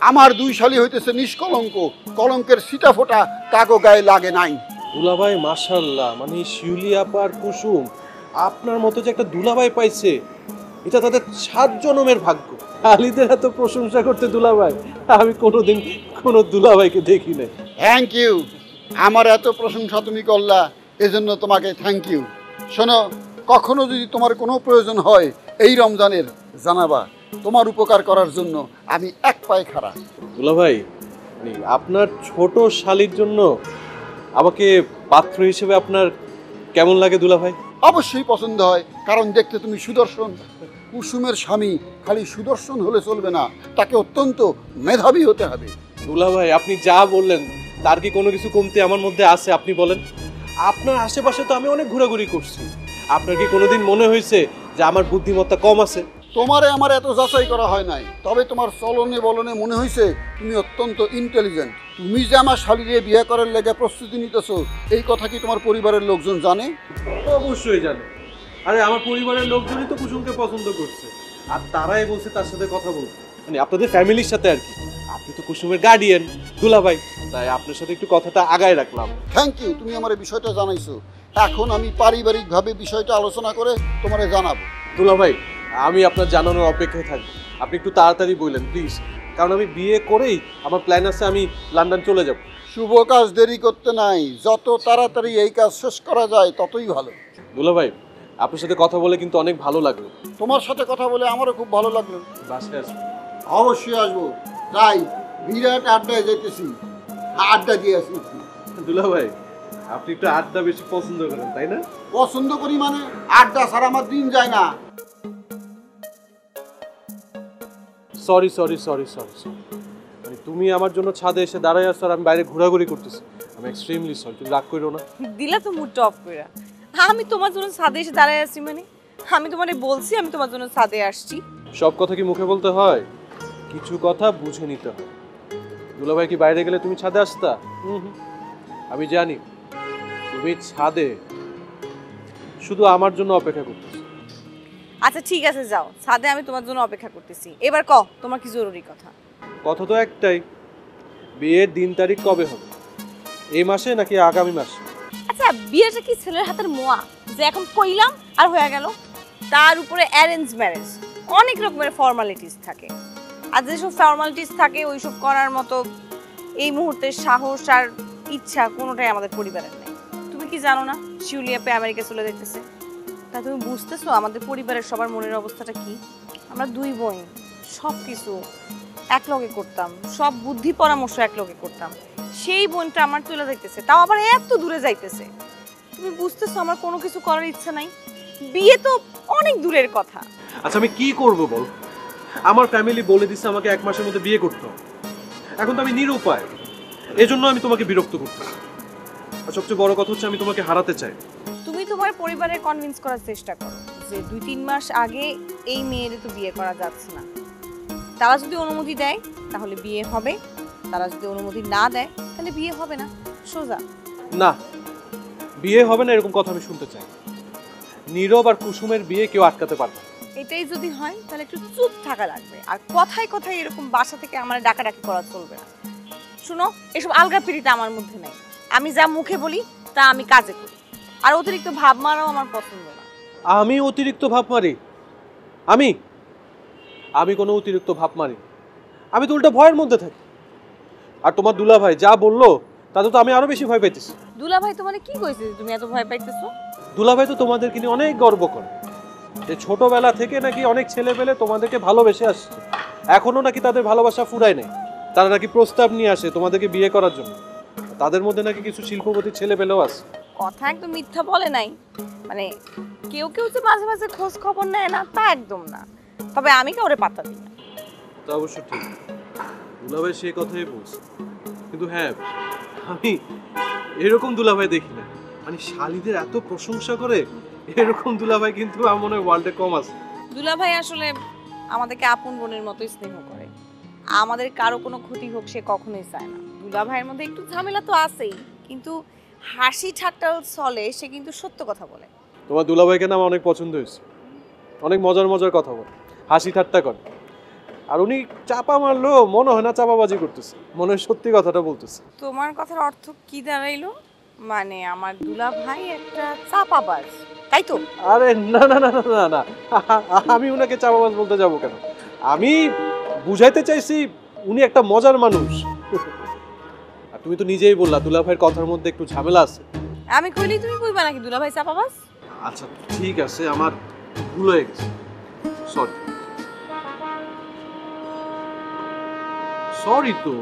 আমার দুই শালী হইতেছে নিষ্কলঙ্ক, কলঙ্কের সিটা ফোটা কাগো গায়ে লাগে নাই। দুলাভাই মাশাআল্লাহ, মানে শিউলি আপা আর কুসুম আপনার মতো যে একটা দুলাভাই পাইছে, এটা তাদের 7 জনমের ভাগ্য। শালীদের এত প্রশংসা করতে দুলাভাই, আমি কোনোদিন কোনো দুলাভাইকে দেখি নাই। থ্যাংক ইউ, আমার এত প্রশংসা তুমি করলা, এজন্য তোমাকে থ্যাংক ইউ। শোনো, কখনো যদি তোমার কোনো প্রয়োজন হয় এই রমজানের জানাবা, তোমার উপকার করার জন্য আমি এক পায়ে খাড়া। দুলাভাই, আপনার ছোট শালীর জন্য আমাকে পাত্র হিসেবে আপনার কেমন লাগে দুলাভাই? অবশ্যই পছন্দ হয়, কারণ দেখতে তুমি সুদর্শন। কুসুমের স্বামী খালি সুদর্শন হলে চলবে না, তাকে অত্যন্ত মেধাবী হতে হবে। দুলাভাই, আপনি যা বললেন তার কি কোনো কিছু কমতি আমার মধ্যে আছে? আপনি বলেন। আপনার আশেপাশে তো আমি অনেক ঘোরাঘুরি করছি, আপনার কি কোনোদিন মনে হয়েছে যে আমার বুদ্ধিমত্তা কম আছে? তোমারে আমার এত যাচাই করা হয় নাই, তবে তোমার চলনে বলনে মনে হয়েছে তুমি অত্যন্ত ইন্টেলিজেন্ট। তুমি যে আমার শালীরে বিয়ে করার লেগে প্রস্তুতি নিতেছো, এই কথা কি তোমার পরিবারের লোকজন জানে? অবশ্যই জানে। আরে আমার পরিবারের লোকজনই তো কুসুমকে পছন্দ করছে, আর তারাই বলছে তার সাথে কথা বলতে, মানে আপনাদের ফ্যামিলির সাথে আর কি। আপনি তো কুসুমের গার্ডিয়ান দুলাভাই, তাই আপনার সাথে একটু কথাটা আগায় রাখলাম। থ্যাংক ইউ, তুমি আমার এই বিষয়টা জানাইছো। এখন আমি পারিবারিকভাবে বিষয়টা আলোচনা করে তোমারে জানাবো। দুলাভাই, আমি আপনার জানানোর অপেক্ষায় থাকবো। আপনি একটু তাড়াতাড়ি বললেন প্লিজ, কারণ আমি বিয়ে করেই আমার প্ল্যান আছে আমি লন্ডন চলে যাব। শুভ কাজ দেরি করতে নাই, যত তাড়াতাড়ি এই কাজ শেষ করা যায় ততই ভালো। দুলাভাই, আপনার সাথে কথা বলে কিন্তু অনেক ভালো লাগলো। তোমার সাথে কথা বলে আমারও খুব ভালো লাগলো। বাসায় আসবো? অবশ্যই আসবো। যাই, বিরাট আড্ডায় যাইতেছি, আড্ডা দিয়ে আসি। দুলাভাই, আপনি একটু আড্ডা বেশি পছন্দ করেন তাই না? পছন্দ করি মানে আড্ডা ছাড়া আমার দিন যায় না। Sorry sorry sorry sorry sorry, মানে তুমি আমার জন্য ছাদে এসে দাঁড়ায় আসছো আর আমি বাইরে ঘোরাঘুরি করতেছি। আমি এক্সট্রিমলি সরি, তুমি রাগ করো না। দিলা তো মুডটা অফ করে। আমি তোমার জন্য ছাদে এসে দাঁড়ায় আছি মানে? আমি তোমারে বলছি আমি তোমার জন্য ছাদে আসছি। সব কথা কি মুখে বলতে হয়? কিছু কথা বুঝে নিতে হয়। দুলাভাই কি বাইরে গেলে তুমি ছাদে আসতা? আমি জানি তুমি ছাদে শুধু আমার জন্য অপেক্ষা করতেছো। আচ্ছা ঠিক আছে, যাও ছাদে, আমি তোমার জন্য অপেক্ষা করতেছি। এবার ক, তোমার কি জরুরি কথা? কথা তো একটাই, বিয়ের দিন তারিখ কবে হবে? এই মাসে নাকি আগামী মাসে? আচ্ছা, বিয়েটা কি ছেলের হাতের মোয়া যে এখন কইলাম আর হয়ে গেল? তার উপরে অ্যারেঞ্জ ম্যারেজ, অনেক রকমের ফর্মালিটিস থাকে। আর যেসব ফর্মালিটিস থাকে ওইসব করার মতো এই মুহূর্তে সাহস আর ইচ্ছা কোনোটাই আমাদের পরিবারের নেই। তুমি কি জানো না শিউলি আপা আমেরিকা চলে যেতেছে? তা তুমি বুঝতেছো আমাদের পরিবারের সবার মনের অবস্থাটা কি? আমরা দুই বোন সব কিছু একলগে করতাম, সব বুদ্ধি পরামর্শ একলগে করতাম। সেই বোনটা আমার চলে যাইতেছে, তাও আবার এত দূরে যাইতেছে। তুমি বুঝতেছো আমার কোনো কিছু করার ইচ্ছা নাই। বিয়ে তো অনেক দূরের কথা। আচ্ছা আমি কি করব বল? আমার ফ্যামিলি বলে দিচ্ছে আমাকে 1 মাসের মধ্যে বিয়ে করতে হবে। এখন তো আমি নিরুপায়, এজন্য আমি তোমাকে বিরক্ত করতেছি। আর সবচেয়ে বড় কথা হচ্ছে আমি তোমাকে হারাতে চাই। তুমি তোমার পরিবারের কনভিন্স করার চেষ্টা করো যে 2-3 মাস আগে এই মেয়ের তো বিয়ে করা যাচ্ছে না। তারা যদি অনুমতি দেয় তাহলে বিয়ে হবে, তারা যদি অনুমতি না দেয় তাহলে বিয়ে হবে না। সোজা। না, বিয়ে হবে না এরকম কথা আমি শুনতে চাই। নীরব আর কুসুমের বিয়ে কেউ আটকাতে পারবে না। এটাই যদি হয় তাহলে একটু চুপ থাকা লাগবে, আর কথায় কথায় এরকম বাসা থেকে আমার ডাকাডাকি করা চলবে না। শুনো, এসব আলগা পিড়িটা আমার মধ্যে নেই। আমি যা মুখে বলি তা আমি কাজে করি, আর অতিরিক্ত ভাব মারাও আমার পছন্দ না। আমি অতিরিক্ত ভাব মারি? আমি আমি কোনো অতিরিক্ত ভাব মারি? আমি তো উল্টা ভয়ের মধ্যে থাকি। আর তোমার দুলাভাই যা বললো তাতে তো আমি আরো বেশি ভয় পাইতেছি। দুলাভাই তোমার কি কইছে যে তুমি এত ভয় পাইতেছো? দুলাভাই তো তোমাদেরকে নিয়ে অনেক গর্ব করে, যে ছোটবেলা থেকে নাকি অনেক ছেলে পেলে তোমাদেরকে ভালোবেসে আসছে, এখনো নাকি তাদের ভালোবাসা ফুরায় নাই। তারা নাকি প্রস্তাব নিয়ে আসে তোমাদেরকে বিয়ে করার জন্য। তাদের মধ্যে নাকি কিছু শিল্পপতি ছেলে পেলেও আছে। কথা একদম মিথ্যা বলে নাই, মানে কেউ কেউ যে মাঝে মাঝে খোঁজ খবর নেয় না তা একদম না, তবে আমি কাউরে পাত্তা দিই না। তা অবশ্য ঠিক, দুলাভাই সে কথাই বলছে। কিন্তু হ্যাঁ, আমি এরকম দুলাভাই দেখি না, মানে শালীদের এত প্রশংসা করে এরকম দুলাভাই কিন্তু আমার মনে হয় ওয়ার্ল্ডে কম আছে। দুলাভাই আসলে আমাদেরকে আপন বোনের মতোই স্নেহ করে, আমাদের কারো কোনো ক্ষতি হোক সে কখনোই চায় না। দুলাভাইয়ের মধ্যে একটু ঝামেলা তো আছেই, কিন্তু হাসি ঠাট্টার চলে, সে কিন্তু সত্য কথা বলে। তোমার দুলাভাইকে না আমার অনেক পছন্দ হয়েছে, অনেক মজার মজার কথা বলে, হাসি ঠাট্টা করে। আর উনি চাপা মারলো মনে হয় না চাপাবাজি করতেছে, মনে হয় সত্যি কথাটা বলতেছে। তোমার কথার অর্থ কি দাঁড়াইলো? মানে আমার দুলা ভাই একটা চাপাবাজ, তাই তো? আরে না না না না না না, আমি উনাকে চাপাবাজ বলতে যাব কেন? আমি বুঝাইতে চাইছি উনি একটা মজার মানুষ। আর তুমি তো নিজেই বললা দুলা ভাইয়ের কথার মধ্যে একটু ঝামেলা আছে। আমি কইলি তুমি কইবা নাকি দুলা ভাই চাপাবাজ? আচ্ছা ঠিক আছে, আমার ভুল হয়ে গেছে, সরি। সরি তো।